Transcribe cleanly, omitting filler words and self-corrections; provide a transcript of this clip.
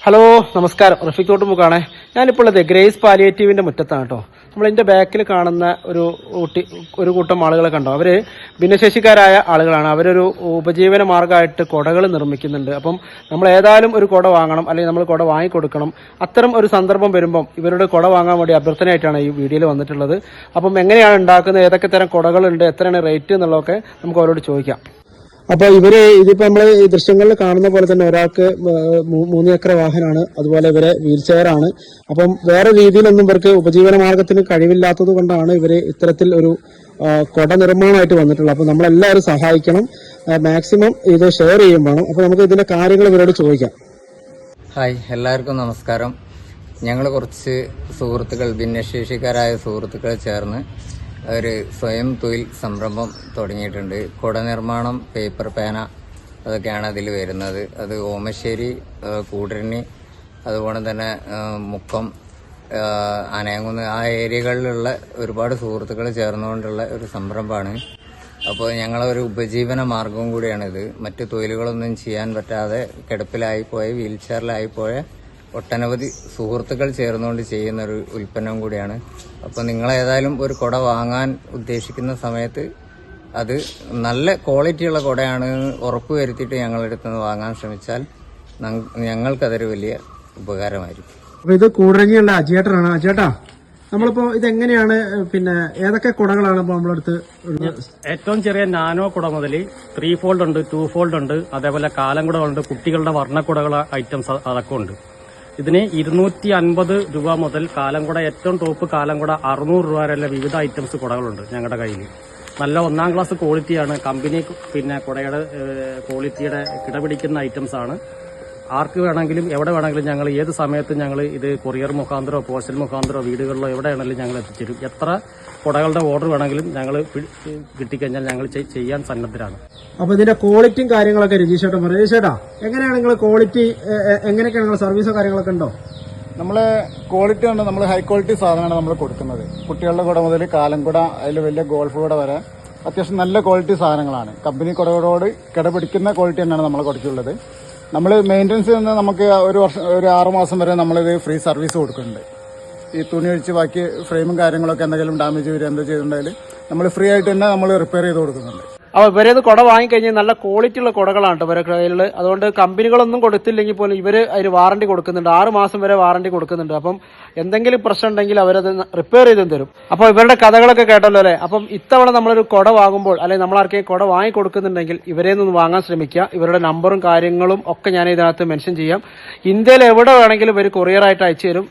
Hello നമസ്കാരം, റഫീഖ് തോട്ടുമുക്കാണേ. ഞാനിപ്പോൾ ഉള്ളത് ഗ്രേസ് പാലിയേറ്റീവിന്റെ മുറ്റത്താണ് കേട്ടോ. നമ്മളതിന്റെ ബാക്കിൽ കാണുന്ന ഒരു കൂട്ടം ആളുകളെ കണ്ടോ. അവര് ഭിന്നശേഷിക്കാരായ ആളുകളാണ്. അവരൊരു ഉപജീവന മാർഗമായിട്ട് കുടകൾ നിർമ്മിക്കുന്നുണ്ട്. അപ്പം നമ്മൾ ഏതായാലും ഒരു കുട വാങ്ങണം, അല്ലെങ്കിൽ നമ്മൾ കുട വാങ്ങിക്കൊടുക്കണം. അത്തരം ഒരു സന്ദർഭം വരുമ്പം ഇവരുടെ കുട വാങ്ങാൻ വേണ്ടി അഭ്യർത്ഥനയായിട്ടാണ് ഈ വീഡിയോയിൽ വന്നിട്ടുള്ളത്. അപ്പം എങ്ങനെയാണ് ഉണ്ടാക്കുന്നത്, ഏതൊക്കെ തരം കുടകളുണ്ട്, എത്രയാണ് റേറ്റ് എന്നുള്ളതൊക്കെ നമുക്ക് അവരോട് ചോദിക്കാം. അപ്പൊ ഇതിപ്പോ നമ്മള് ഈ ദൃശ്യങ്ങളിൽ കാണുന്ന പോലെ തന്നെ ഒരാൾക്ക് 3 ചക്ര വാഹനമാണ്, അതുപോലെ ഇവരെ വീൽ ചെയറാണ്. അപ്പം വേറെ രീതിയിലൊന്നും ഇവർക്ക് ഉപജീവന മാർഗത്തിന് കഴിവില്ലാത്തത് കൊണ്ടാണ് ഇവര് ഇത്തരത്തിൽ ഒരു കുട നിർമ്മാണമായിട്ട് വന്നിട്ടുള്ളത്. അപ്പൊ നമ്മളെല്ലാവരും സഹായിക്കണം, മാക്സിമം ഇത് ഷെയർ ചെയ്യും വേണം. അപ്പൊ നമുക്ക് ഇതിന്റെ കാര്യങ്ങൾ ഇവരോട് ചോദിക്കാം. ഹായ്, എല്ലാവർക്കും നമസ്കാരം. ഞങ്ങൾ കുറച്ച് സുഹൃത്തുക്കൾ, ഭിന്നശേഷിക്കാരായ സുഹൃത്തുക്കൾ ചേർന്ന് ഒരു സ്വയം തൊഴിൽ സംരംഭം തുടങ്ങിയിട്ടുണ്ട്. കുട നിർമ്മാണം, പേപ്പർ പേന, അതൊക്കെയാണ് അതിൽ വരുന്നത്. അത് ഓമശ്ശേരി, കൂടരണി, അതുപോലെ തന്നെ മുക്കം, അനയങ്കുന്ന്, ആ ഏരിയകളിലുള്ള ഒരുപാട് സുഹൃത്തുക്കൾ ചേർന്നുകൊണ്ടുള്ള ഒരു സംരംഭമാണ്. അപ്പോൾ ഞങ്ങളൊരു ഉപജീവന മാർഗവും കൂടിയാണിത്. മറ്റു തൊഴിലുകളൊന്നും ചെയ്യാൻ പറ്റാതെ കിടപ്പിലായിപ്പോയ, വീൽ ചെയറിലായിപ്പോയ ഒട്ടനവധി സുഹൃത്തുക്കൾ ചേർന്നുകൊണ്ട് ചെയ്യുന്ന ഒരു ഉൽപ്പന്നം കൂടിയാണ്. അപ്പോൾ നിങ്ങളേതായാലും ഒരു കുട വാങ്ങാൻ ഉദ്ദേശിക്കുന്ന സമയത്ത് അത് നല്ല ക്വാളിറ്റിയുള്ള കുടയാണെന്ന് ഉറപ്പ് വരുത്തിയിട്ട് ഞങ്ങളുടെ അടുത്ത് നിന്ന് വാങ്ങാൻ ശ്രമിച്ചാൽ ഞങ്ങൾക്കതൊരു വലിയ ഉപകാരമായിരിക്കും. അപ്പൊ ഇത് കൂടരങ്ങിയുള്ള അജിയേട്ടനാണ്. അജിയേട്ടാ, നമ്മളിപ്പോ ഇതെങ്ങനെയാണ്, പിന്നെ ഏതൊക്കെ കുടകളാണ് ഇപ്പൊ നമ്മളടുത്ത്? ഏറ്റവും ചെറിയ നാനോ കുട മുതൽ 3 ഫോൾഡ് ഉണ്ട്, 2 ഫോൾഡ് ഉണ്ട്, അതേപോലെ കാലം കുടകളുണ്ട്, കുട്ടികളുടെ വർണ്ണക്കുടകൾ ഐറ്റംസ് അതൊക്കെ ഉണ്ട്. ഇതിന് 250 രൂപ മുതൽ കാലംകുട, ഏറ്റവും ടോപ്പ് കാലംകുട 600 രൂപ വരെയുള്ള വിവിധ ഐറ്റംസ് കുടകളുണ്ട് ഞങ്ങളുടെ കയ്യിൽ. നല്ല 1ാം ക്ലാസ് ക്വാളിറ്റിയാണ്. കമ്പനി കുടയുടെ ക്വാളിറ്റിയുടെ കിടപിടിക്കുന്ന ഐറ്റംസ് ആണ്. ആർക്ക് വേണമെങ്കിലും എവിടെ വേണമെങ്കിലും ഞങ്ങൾ ഏത് സമയത്തും ഞങ്ങൾ ഇത് കൊറിയർ മുഖാന്തരമോ പോസ്റ്റൽ മുഖാന്തരമോ വീടുകളിലോ എവിടെയാണെങ്കിലും ഞങ്ങൾ എത്തിച്ചേരും. എത്ര കുടകളുടെ ഓർഡർ വേണമെങ്കിലും ഞങ്ങൾ കിട്ടിക്കഴിഞ്ഞാൽ ഞങ്ങൾ ചെയ്യാൻ സന്നദ്ധരാണ്. അപ്പൊ ഇതിന്റെ ക്വാളിറ്റിയും കാര്യങ്ങളൊക്കെ രജീഷേട്ടാ പറയും. രജീഷേട്ടാ, എങ്ങനെയാണ് നിങ്ങൾ ക്വാളിറ്റി, എങ്ങനെയൊക്കെയാണ് നിങ്ങൾ സർവീസോ കാര്യങ്ങളൊക്കെ ഉണ്ടോ? നമ്മള് ക്വാളിറ്റി ഉണ്ട്. നമ്മൾ ഹൈ ക്വാളിറ്റി സാധനമാണ് നമ്മൾ കൊടുക്കുന്നത്. കുട്ടികളുടെ കുട മുതൽ കാലം കുട, അതിൽ വലിയ ഗോൾഫ് കുട വരെ അത്യാവശ്യം നല്ല ക്വാളിറ്റി സാധനങ്ങളാണ്. കമ്പനി കുടകളോട് കിടപിടിക്കുന്ന ക്വാളിറ്റി തന്നെയാണ് നമ്മളെ കൊടുക്കുള്ളത്. നമ്മൾ മെയിൻ്റനൻസ് തന്നെ നമുക്ക് ഒരു 6 മാസം വരെ നമ്മളിത് ഫ്രീ സർവീസ് കൊടുക്കുന്നുണ്ട്. ഈ തുണി ഒഴിച്ച് ബാക്കി ഫ്രെയിമും കാര്യങ്ങളൊക്കെ എന്തെങ്കിലും ഡാമേജ് വരിക എന്താ ചെയ്തിട്ടുണ്ടെങ്കിൽ നമ്മൾ ഫ്രീ ആയിട്ട് തന്നെ നമ്മൾ റിപ്പയർ ചെയ്ത് കൊടുക്കുന്നുണ്ട്. അപ്പോൾ ഇവരത് കുട വാങ്ങിക്കഴിഞ്ഞാൽ നല്ല ക്വാളിറ്റി ഉള്ള കുടകളാണ് ഇവരെ കയ്യിൽ. അതുകൊണ്ട് കമ്പനികളൊന്നും കൊടുത്തില്ലെങ്കിൽ പോലും ഇവർ അതിന് വാറണ്ടി കൊടുക്കുന്നുണ്ട്. 6 മാസം വരെ വാറണ്ടി കൊടുക്കുന്നുണ്ട്. അപ്പം എന്തെങ്കിലും പ്രശ്നം ഉണ്ടെങ്കിൽ അവരത് റിപ്പയർ ചെയ്തും തരും. അപ്പോൾ ഇവരുടെ കഥകളൊക്കെ കേട്ടല്ലോ അല്ലേ. അപ്പം ഇത്തവണ നമ്മളൊരു കുട വാങ്ങുമ്പോൾ, അല്ലെങ്കിൽ നമ്മൾ ആർക്കെങ്കിലും കുട വാങ്ങി കൊടുക്കുന്നുണ്ടെങ്കിൽ ഇവരെ നിന്ന് വാങ്ങാൻ ശ്രമിക്കുക. ഇവരുടെ നമ്പറും കാര്യങ്ങളും ഒക്കെ ഞാൻ ഇതിനകത്ത് മെൻഷൻ ചെയ്യാം. ഇന്ത്യയിൽ എവിടെ വേണമെങ്കിലും ഇവർ കൊറിയറായിട്ട് അയച്ചു തരും.